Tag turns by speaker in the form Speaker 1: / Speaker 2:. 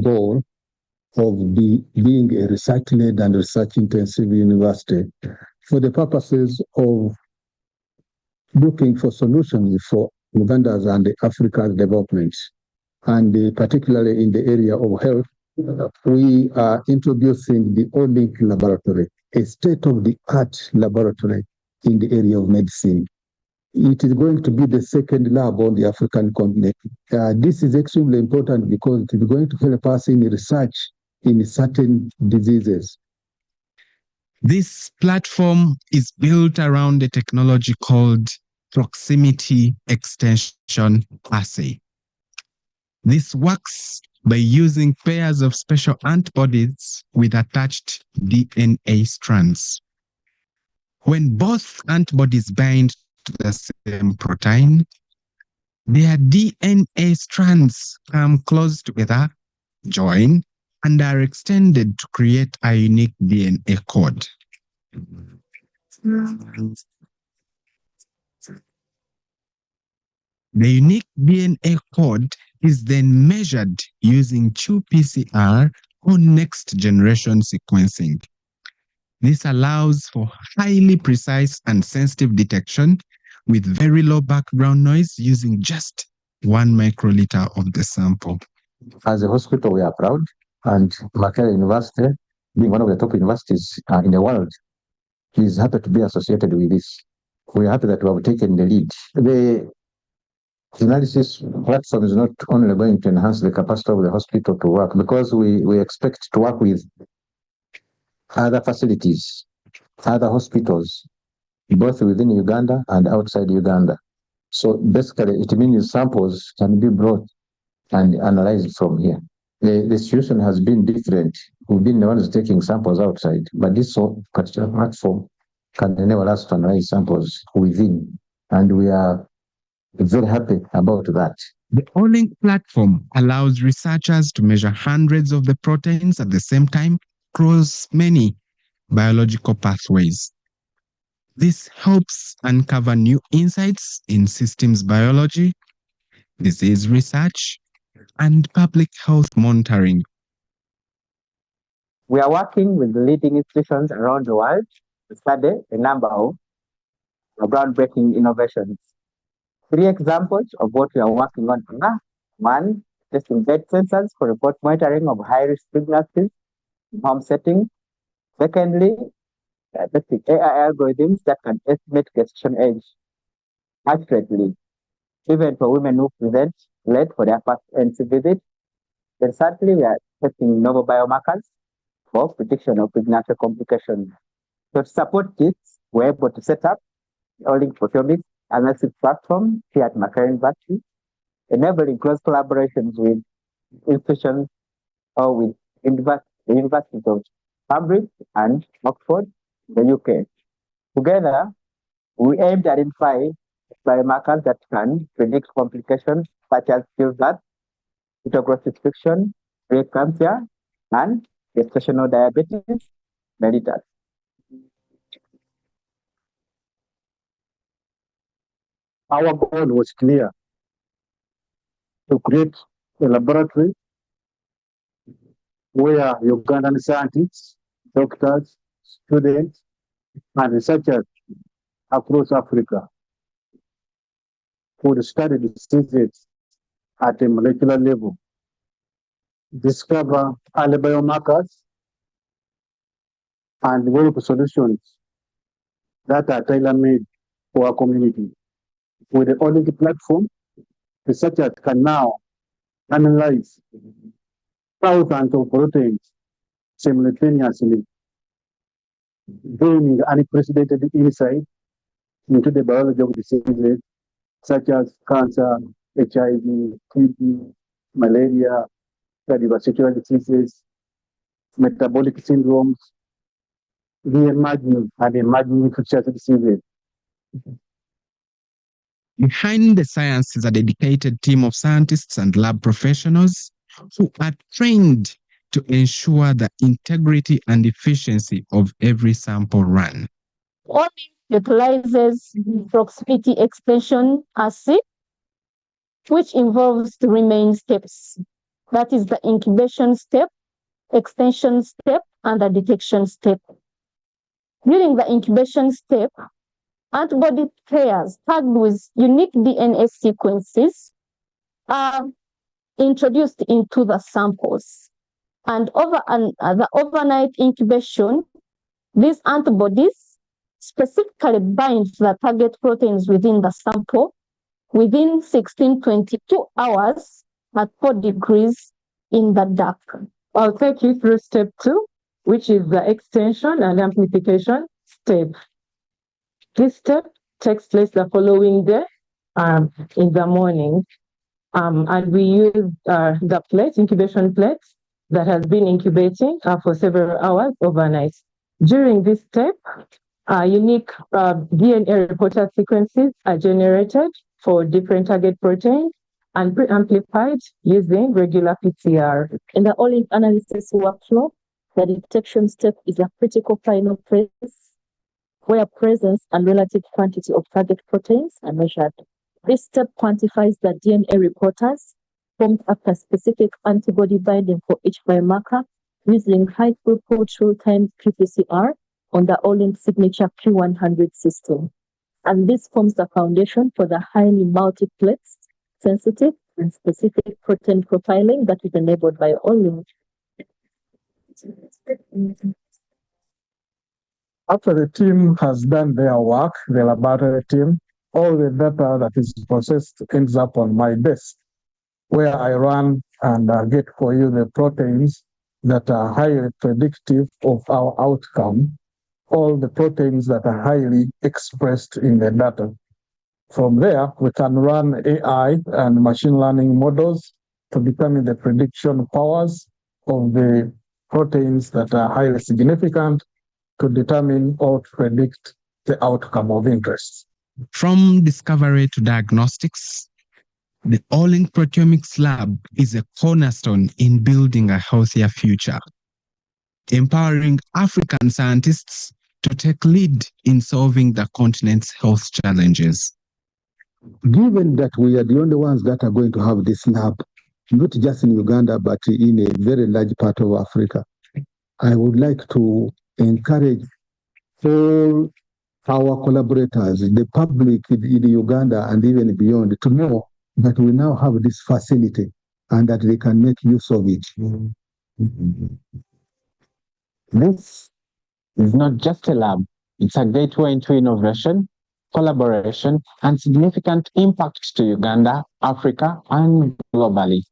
Speaker 1: goal of being a research-led and research-intensive university for the purposes of looking for solutions for Uganda's and Africa's development, and particularly in the area of health. We are introducing the Olink laboratory, a state-of-the-art laboratory in the area of medicine. It is going to be the second lab on the African continent. This is extremely important because it is going to help us in research in certain diseases.
Speaker 2: This platform is built around a technology called proximity extension assay. This works by using pairs of special antibodies with attached DNA strands. When both antibodies bind to the same protein, their DNA strands come close together, join, and are extended to create a unique DNA code. The unique DNA code is then measured using qPCR or next-generation sequencing. This allows for highly precise and sensitive detection with very low background noise using just 1 microliter of the sample.
Speaker 1: As a hospital, we are proud, and Makerere University, being one of the top universities in the world, is happy to be associated with this. We are happy that we have taken the lead. The analysis platform is not only going to enhance the capacity of the hospital to work, because we expect to work with other facilities, other hospitals, both within Uganda and outside Uganda. So basically, it means samples can be brought and analyzed from here. The situation has been different. We've been the ones taking samples outside, but this particular platform can enable us to analyze samples within, and we are very happy about that.
Speaker 2: The Olink platform allows researchers to measure hundreds of the proteins at the same time across many biological pathways. This helps uncover new insights in systems biology, disease research, and public health monitoring.
Speaker 3: We are working with leading institutions around the world to study a number of groundbreaking innovations. 3 examples of what we are working on are: 1, testing bed sensors for remote monitoring of high-risk pregnancies in home settings. Secondly, testing AI algorithms that can estimate gestation age accurately, even for women who present late for their first NC visit. Then thirdly, we are testing novel biomarkers for prediction of pregnancy complications. So to support this, we're able to set up the Olink Proteomics Analysis Platform here at Makerere University, enabling close collaborations with institutions or with the Universities of Cambridge and Oxford, the UK. Together, we aim to identify biomarkers that can predict complications such as stillbirth, fetal growth restriction, pre-eclampsia, and gestational diabetes mellitus.
Speaker 4: Our goal was clear: to create a laboratory where Ugandan scientists, doctors, students, and researchers across Africa would study diseases at a molecular level, discover early biomarkers, and develop solutions that are tailor-made for our community. With the Olink platform, researchers can now analyze thousands of proteins simultaneously, gaining unprecedented insight into the biology of diseases such as cancer, HIV, TB, malaria, cardiovascular diseases, metabolic syndromes, the emerging infectious diseases.
Speaker 2: Behind the science is a dedicated team of scientists and lab professionals who are trained to ensure the integrity and efficiency of every sample run.
Speaker 5: Olink utilizes proximity extension assay, which involves 3 main steps. That is the incubation step, extension step, and the detection step. During the incubation step, antibody pairs tagged with unique DNA sequences are introduced into the samples. And the overnight incubation, these antibodies specifically bind the target proteins within the sample within 1622 hours at 4 degrees in the dark.
Speaker 6: I'll take you through step 2, which is the extension and amplification step. This step takes place the following day in the morning. And we use the plate, incubation plate, that has been incubating for several hours overnight. During this step, unique DNA reporter sequences are generated for different target proteins and pre-amplified using regular PCR.
Speaker 5: In the Olink analysis workflow, the detection step is a critical final phase where presence and relative quantity of target proteins are measured. This step quantifies the DNA reporters formed after specific antibody binding for each biomarker using high throughput real-time qPCR on the Olink signature Q100 system. And this forms the foundation for the highly multiplexed, sensitive, and specific protein profiling that is enabled by Olink.
Speaker 4: After the team has done their work, the laboratory team, all the data that is processed ends up on my desk, where I run and get for you the proteins that are highly predictive of our outcome, all the proteins that are highly expressed in the data. From there, we can run AI and machine learning models to determine the prediction powers of the proteins that are highly significant to determine or to predict the outcome of interest.
Speaker 2: From discovery to diagnostics, the Olink Proteomics Lab is a cornerstone in building a healthier future, empowering African scientists to take lead in solving the continent's health challenges.
Speaker 1: Given that we are the only ones that are going to have this lab, not just in Uganda, but in a very large part of Africa, I would like to encourage all our collaborators, the public in Uganda and even beyond, to know that we now have this facility and that they can make use of it.
Speaker 3: This is not just a lab, it's a gateway into innovation, collaboration, and significant impact to Uganda, Africa, and globally.